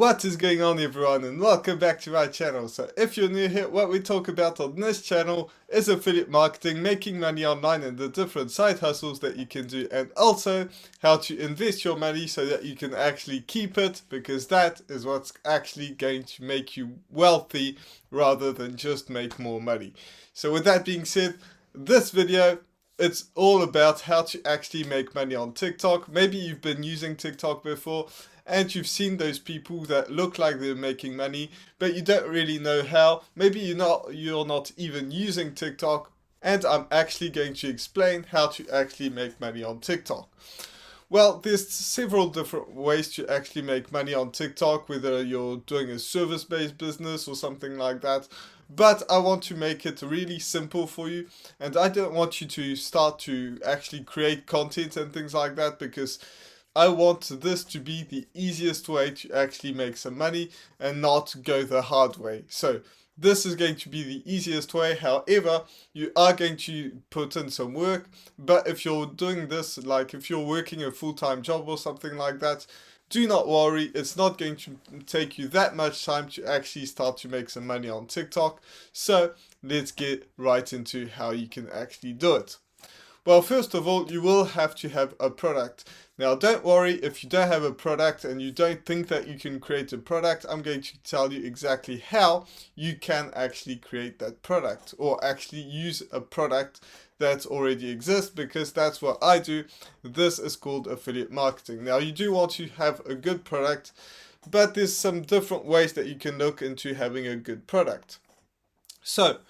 What is going on, everyone, and welcome back to my channel. So if you're new here, what we talk about on this channel is affiliate marketing, making money online, and the different side hustles that you can do, and also how to invest your money so that you can actually keep it, because that is what's actually going to make you wealthy rather than just make more money. So with that being said, this video, it's all about how to actually make money on TikTok. Maybe you've been using TikTok before and you've seen those people that look like they're making money, but you don't really know how. Maybe you're not even using TikTok, and I'm actually going to explain how to actually make money on TikTok. Well, there's several different ways to actually make money on TikTok, whether you're doing a service-based business or something like that. But I want to make it really simple for you, and I don't want you to start to actually create content and things like that, because I want this to be the easiest way to actually make some money and not go the hard way. So this is going to be the easiest way. However, you are going to put in some work. But if you're doing this, like if you're working a full-time job or something like that, do not worry. It's not going to take you that much time to actually start to make some money on TikTok. So let's get right into how you can actually do it. Well, first of all, you will have to have a product. Now, don't worry if you don't have a product and you don't think that you can create a product. I'm going to tell you exactly how you can actually create that product, or actually use a product that already exists, because that's what I do. This is called affiliate marketing. Now, you do want to have a good product, but there's some different ways that you can look into having a good product. So,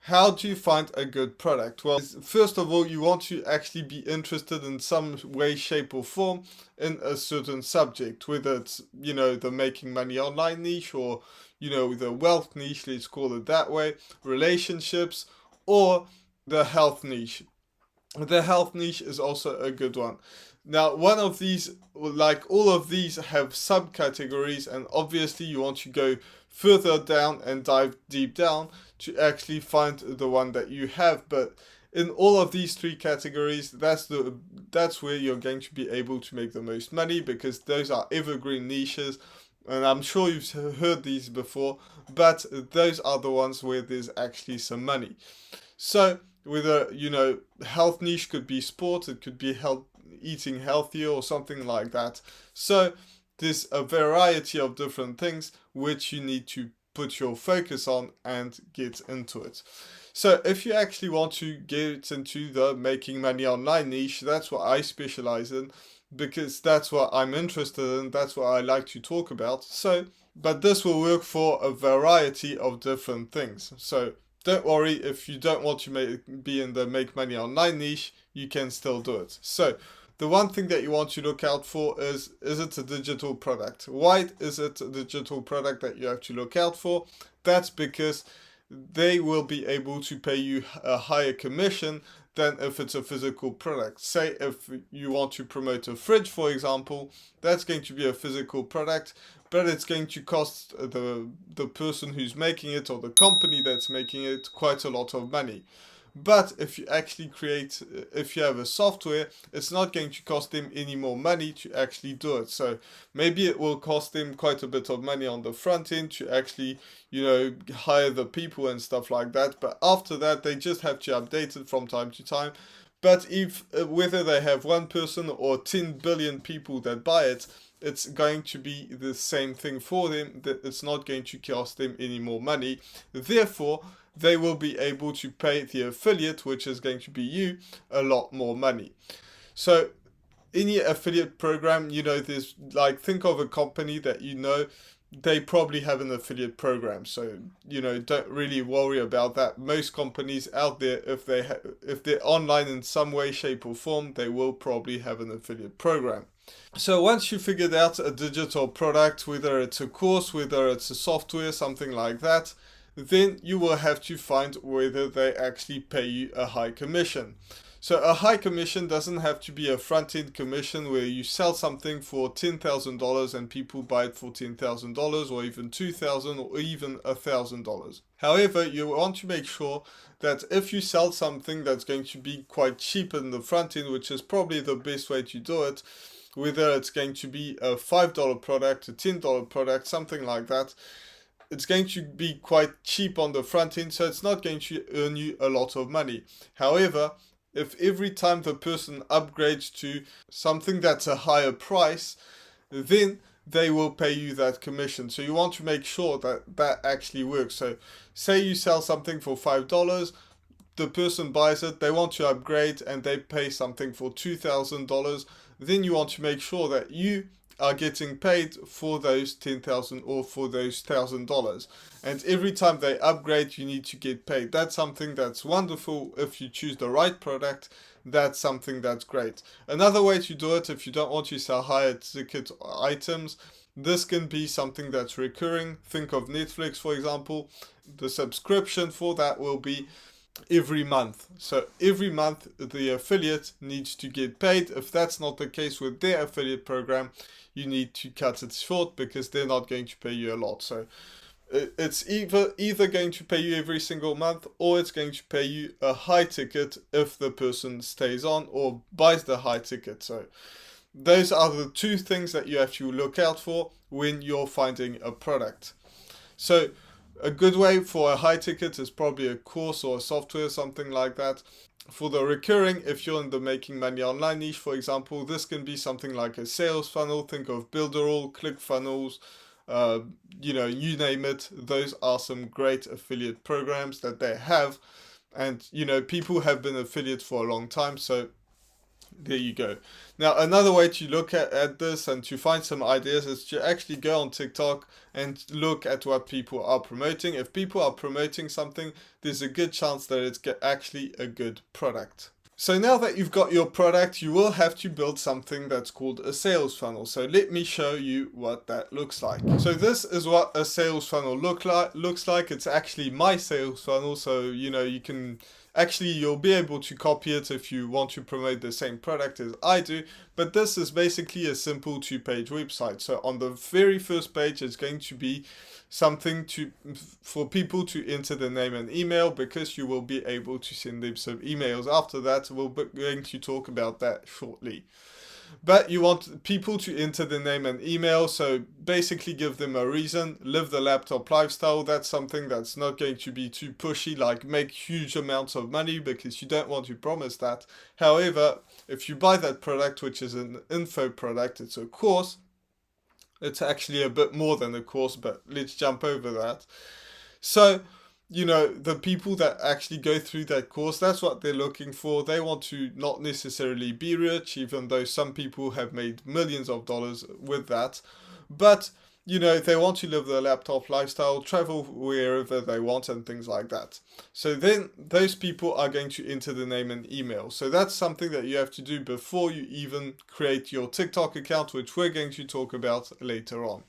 how do you find a good product? Well, first of all, you want to actually be interested in some way, shape, or form in a certain subject, whether it's, the making money online niche, or, the wealth niche, let's call it that way, relationships, or the health niche. The health niche is also a good one. Now, one of these, like all of these, have subcategories, and obviously you want to go further down and dive deep down to actually find the one that you have. But in all of these three categories, that's where you're going to be able to make the most money, because those are evergreen niches, and I'm sure you've heard these before, but those are the ones where there's actually some money. So whether, health niche could be sport, it could be health, eating healthier or something like that. So there's a variety of different things which you need to put your focus on and get into it. So if you actually want to get into the making money online niche, that's what I specialize in, because that's what I'm interested in, that's what I like to talk about. So, but this will work for a variety of different things. So don't worry if you don't want to be in the make money online niche, you can still do it. So the one thing that you want to look out for is it a digital product? Why is it a digital product that you have to look out for? That's because they will be able to pay you a higher commission than if it's a physical product. Say if you want to promote a fridge, for example, that's going to be a physical product, but it's going to cost the person who's making it, or the company that's making it, quite a lot of money. But if you actually if you have a software, it's not going to cost them any more money to actually do it. So maybe it will cost them quite a bit of money on the front end to actually, hire the people and stuff like that. But after that, they just have to update it from time to time. But if whether they have one person or 10 billion people that buy it, it's going to be the same thing for them, that it's not going to cost them any more money. Therefore, they will be able to pay the affiliate, which is going to be you, a lot more money. So any affiliate program, there's like, think of a company that they probably have an affiliate program. So, don't really worry about that. Most companies out there, if they're online in some way, shape, or form, they will probably have an affiliate program. So once you figured out a digital product, whether it's a course, whether it's a software, something like that, then you will have to find whether they actually pay you a high commission. So a high commission doesn't have to be a front-end commission where you sell something for $10,000 and people buy it for $10,000, or even $2,000, or even $1,000. However, you want to make sure that if you sell something that's going to be quite cheap in the front end, which is probably the best way to do it, whether it's going to be a $5 product, a $10 product, something like that. It's going to be quite cheap on the front end, so it's not going to earn you a lot of money. However, if every time the person upgrades to something that's a higher price, then they will pay you that commission. So you want to make sure that that actually works. So say you sell something for $5, the person buys it, they want to upgrade, and they pay something for $2,000, then you want to make sure that you are getting paid for those $10,000 or for those $1,000. And every time they upgrade, you need to get paid. That's something that's wonderful if you choose the right product. That's something that's great. Another way to do it, if you don't want to sell higher ticket items, this can be something that's recurring. Think of Netflix, for example. The subscription for that will be every month. So every month the affiliate needs to get paid. If that's not the case with their affiliate program, you need to cut it short because they're not going to pay you a lot. So it's either going to pay you every single month, or it's going to pay you a high ticket if the person stays on or buys the high ticket. So those are the two things that you have to look out for when you're finding a product. So a good way for a high ticket is probably a course or a software, something like that. For the recurring, if you're in the making money online niche, for example, this can be something like a sales funnel. Think of Builderall, ClickFunnels, you name it. Those are some great affiliate programs that they have. And, people have been affiliates for a long time. So there you go. Now, another way to look at this and to find some ideas is to actually go on TikTok and look at what people are promoting. If people are promoting something, there's a good chance that it's actually a good product. So now that you've got your product, you will have to build something that's called a sales funnel. So let me show you what that looks like. So this is what a sales funnel looks like. It's actually my sales funnel. So, you can you'll be able to copy it if you want to promote the same product as I do. But this is basically a simple 2-page website. So on the very first page, it's going to be something for people to enter their name and email, because you will be able to send them some emails after that. We're going to talk about that shortly. But you want people to enter their name and email, so basically give them a reason. Live the laptop lifestyle. That's something that's not going to be too pushy, like make huge amounts of money, because you don't want to promise that. However, if you buy that product, which is an info product, it's a course. It's actually a bit more than a course, but let's jump over that. So, the people that actually go through that course, that's what they're looking for. They want to not necessarily be rich, even though some people have made millions of dollars with that. But, they want to live the laptop lifestyle, travel wherever they want, and things like that. So then those people are going to enter the name and email. So that's something that you have to do before you even create your TikTok account, which we're going to talk about later on.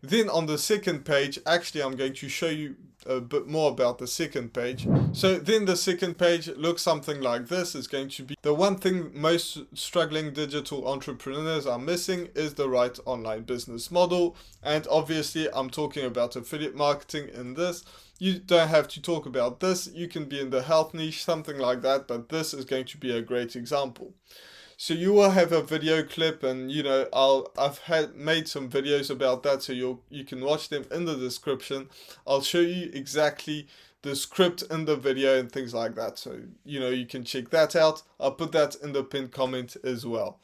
Then on the second page, actually I'm going to show you a bit more about the second page. So then the second page looks something like this. It's going to be the one thing most struggling digital entrepreneurs are missing is the right online business model. And obviously I'm talking about affiliate marketing in this. You don't have to talk about this. You can be in the health niche, something like that, but this is going to be a great example. So you will have a video clip, and I've made some videos about that, so you can watch them in the description. I'll show you exactly the script in the video and things like that, so you can check that out. I'll put that in the pinned comment as well.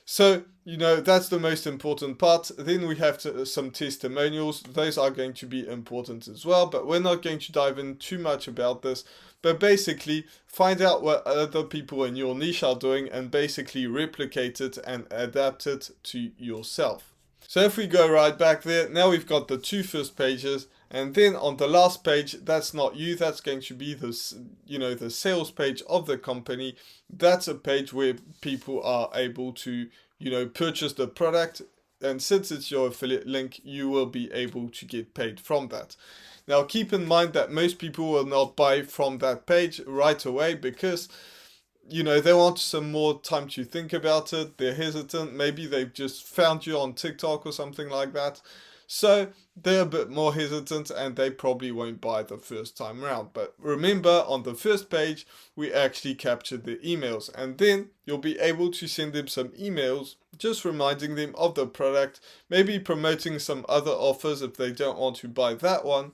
So, that's the most important part. Then we have some testimonials. Those are going to be important as well, but we're not going to dive in too much about this. But basically, find out what other people in your niche are doing and basically replicate it and adapt it to yourself. So if we go right back there, now we've got the two first pages, and then on the last page, that's not you, that's going to be the sales page of the company. That's a page where people are able to, purchase the product, and since it's your affiliate link, you will be able to get paid from that. Now keep in mind that most people will not buy from that page right away, because they want some more time to think about it. They're hesitant. Maybe they've just found you on TikTok or something like that. So they're a bit more hesitant and they probably won't buy the first time around. But remember, on the first page, we actually captured the emails, and then you'll be able to send them some emails just reminding them of the product, maybe promoting some other offers if they don't want to buy that one.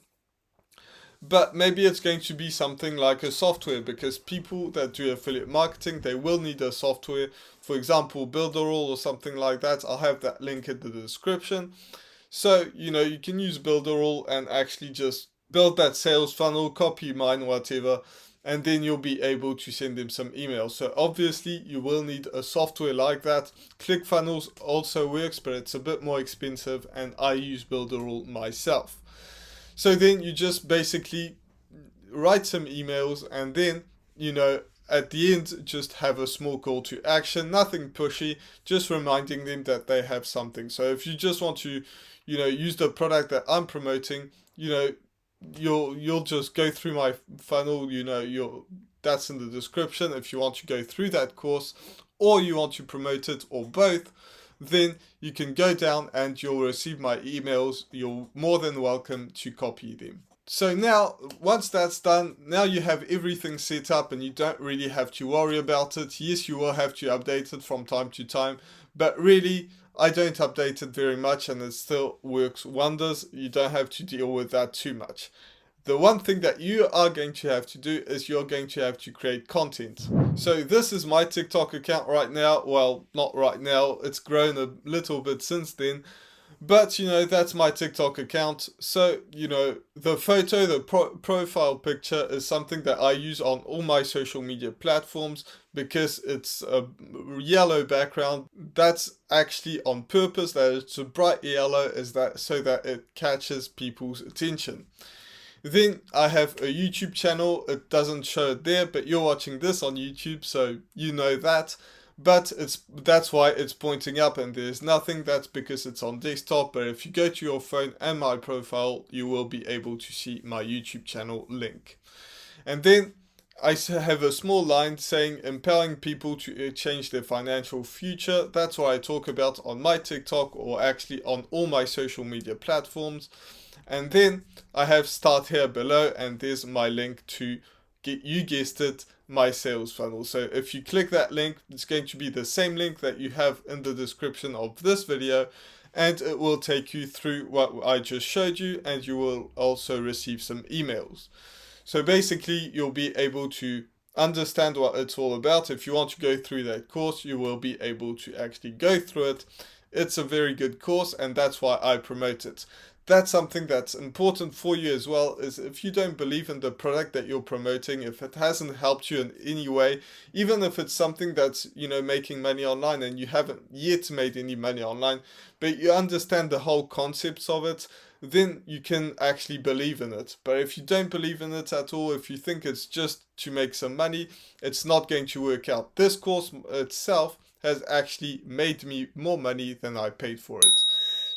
But maybe it's going to be something like a software, because people that do affiliate marketing, they will need a software. For example, Builderall or something like that. I'll have that link in the description. So, you can use Builderall and actually just build that sales funnel, copy mine, whatever, and then you'll be able to send them some emails. So obviously you will need a software like that. ClickFunnels also works, but it's a bit more expensive, and I use Builderall myself. So then you just basically write some emails, and then, at the end, just have a small call to action, nothing pushy, just reminding them that they have something. So if you just want to, use the product that I'm promoting, you'll just go through my funnel, that's in the description. If you want to go through that course, or you want to promote it, or both, then you can go down and you'll receive my emails. You're more than welcome to copy them. So now, once that's done, now you have everything set up and you don't really have to worry about it. Yes, you will have to update it from time to time, but really, I don't update it very much and it still works wonders. You don't have to deal with that too much. The one thing that you are going to have to do is you're going to have to create content. So this is my TikTok account right now. Well, not right now. It's grown a little bit since then. But, that's my TikTok account. So, the photo, the profile picture is something that I use on all my social media platforms because it's a yellow background. That's actually on purpose, that it's a bright yellow, is that so that it catches people's attention. Then I have a YouTube channel. It doesn't show it there, but you're watching this on YouTube, so you know that. But that's why it's pointing up and there's nothing. That's because it's on desktop. But if you go to your phone and my profile, you will be able to see my YouTube channel link. And then I have a small line saying empowering people to change their financial future. That's what I talk about on my TikTok, or actually on all my social media platforms. And then I have start here below, and there's my link to, you guessed it, my sales funnel. So if you click that link, it's going to be the same link that you have in the description of this video, and it will take you through what I just showed you, and you will also receive some emails. So basically, you'll be able to understand what it's all about. If you want to go through that course, you will be able to actually go through it. It's a very good course, and that's why I promote it. That's something that's important for you as well, is if you don't believe in the product that you're promoting, if it hasn't helped you in any way, even if it's something that's, making money online and you haven't yet made any money online, but you understand the whole concepts of it, then you can actually believe in it. But if you don't believe in it at all, if you think it's just to make some money, it's not going to work out. This course itself has actually made me more money than I paid for it.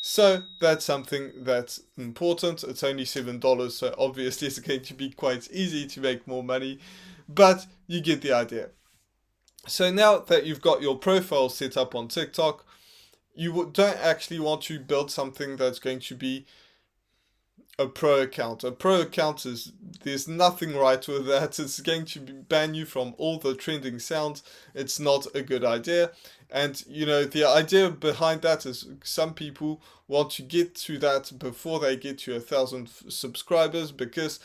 So that's something that's important. It's only $7, so obviously it's going to be quite easy to make more money, but you get the idea. So now that you've got your profile set up on TikTok, you don't actually want to build something that's going to be a pro account. A pro account there's nothing right with that. It's going to ban you from all the trending sounds. It's not a good idea. And, the idea behind that is some people want to get to that before they get to 1,000 subscribers, because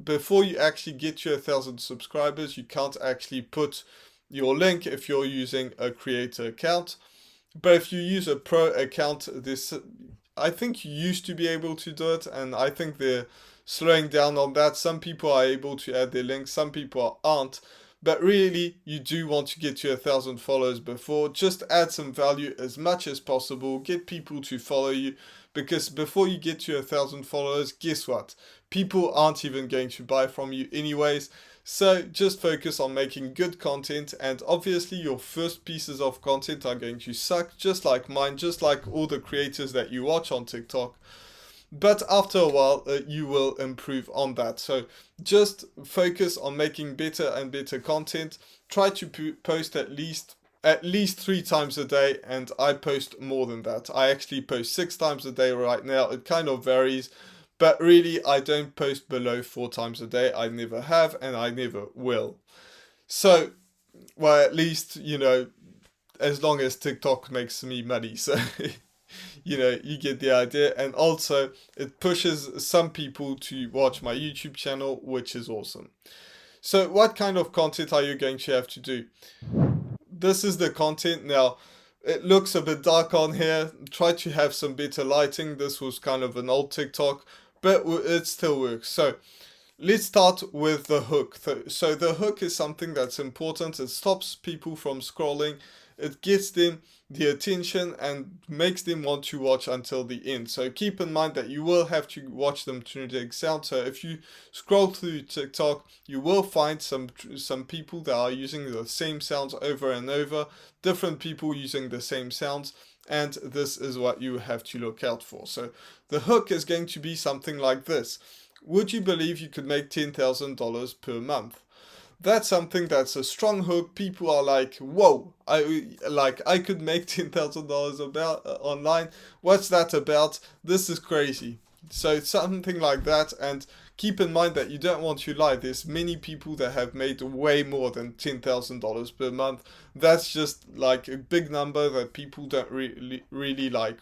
before you actually get to 1,000 subscribers, you can't actually put your link if you're using a creator account. But if you use a pro account, I think you used to be able to do it, and I think they're slowing down on that. Some people are able to add their links, some people aren't. But really, you do want to get to 1,000 followers before. Just add some value as much as possible. Get people to follow you, because before you get to 1,000 followers, guess what? People aren't even going to buy from you anyways. So just focus on making good content, and obviously your first pieces of content are going to suck, just like mine, just like all the creators that you watch on TikTok. But after a while, you will improve on that. So just focus on making better and better content. Try to post at least at least 3 times a day, and I post more than that. I actually post 6 times a day right now. It kind of varies, but really I don't post below 4 times a day. I never have, and I never will. So, well, at least, you know, as long as TikTok makes me money. So, you know, you get the idea. And also, it pushes some people to watch my YouTube channel, which is awesome. So what kind of content are you going to have to do? This is the content. Now, it looks a bit dark on here. Try to have some better lighting. This was kind of an old TikTok, but it still works. So let's start with the hook. So the hook is something that's important. It stops people from scrolling. It gets them the attention and makes them want to watch until the end. So keep in mind that you will have to watch them to the extent. So if you scroll through TikTok, you will find some people that are using the same sounds over and over, different people using the same sounds, and this is what you have to look out for. So the hook is going to be something like this. Would you believe you could make $10,000 per month? That's something that's a strong hook. People are like, whoa, I could make $10,000 about online. What's that about? This is crazy. So something like that. And keep in mind that you don't want to lie. There's many people that have made way more than $10,000 per month. That's just like a big number that people don't really like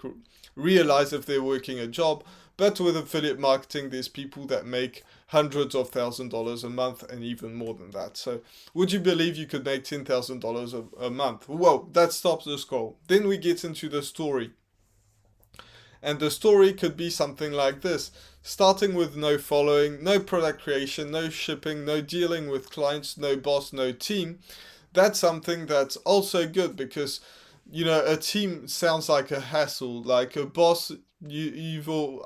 realize if they're working a job. But with affiliate marketing, there's people that make hundreds of $1,000s a month and even more than that. So would you believe you could make $10,000 a month? Whoa, that stops the scroll. Then we get into the story. And the story could be something like this. Starting with no following, no product creation, no shipping, no dealing with clients, no boss, no team. That's something that's also good because, you know, a team sounds like a hassle. Like a boss, you've all,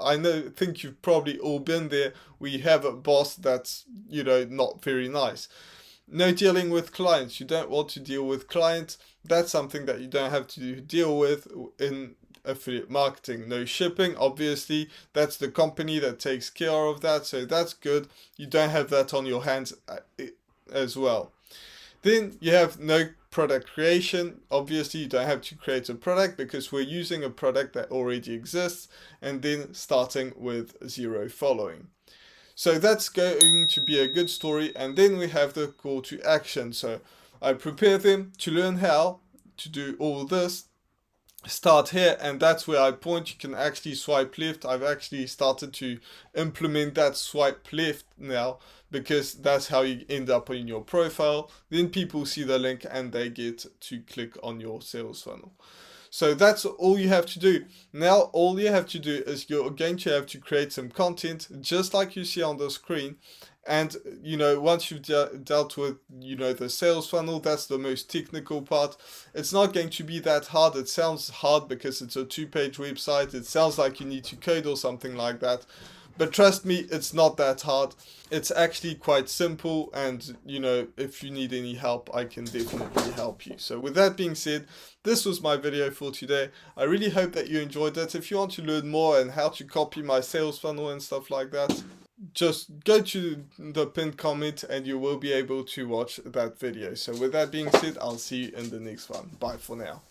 think you've probably all been there. We have a boss that's, you know, not very nice. No dealing with clients. You don't want to deal with clients. That's something that you don't have to deal with in affiliate marketing. No shipping, obviously. That's the company that takes care of that. So that's good. You don't have that on your hands as well. Then you have no product creation. Obviously, you don't have to create a product because we're using a product that already exists, and then starting with 0 following. So that's going to be a good story. And then we have the call to action. So I prepare them to learn how to do all this. Start here, and that's where I point. You can actually swipe left. I've actually started to implement that swipe left now because that's how you end up in your profile. Then people see the link and they get to click on your sales funnel. So that's all you have to do. Now all you have to do is you're going to have to create some content just like you see on the screen. And, you know, once you've dealt with, you know, the sales funnel, that's the most technical part. It's not going to be that hard. It sounds hard because it's a 2-page website. It sounds like you need to code or something like that. But trust me, it's not that hard. It's actually quite simple. And, you know, if you need any help, I can definitely help you. So with that being said, this was my video for today. I really hope that you enjoyed it. If you want to learn more and how to copy my sales funnel and stuff like that, just go to the pinned comment and you will be able to watch that video. So with that being said, I'll see you in the next one. Bye for now.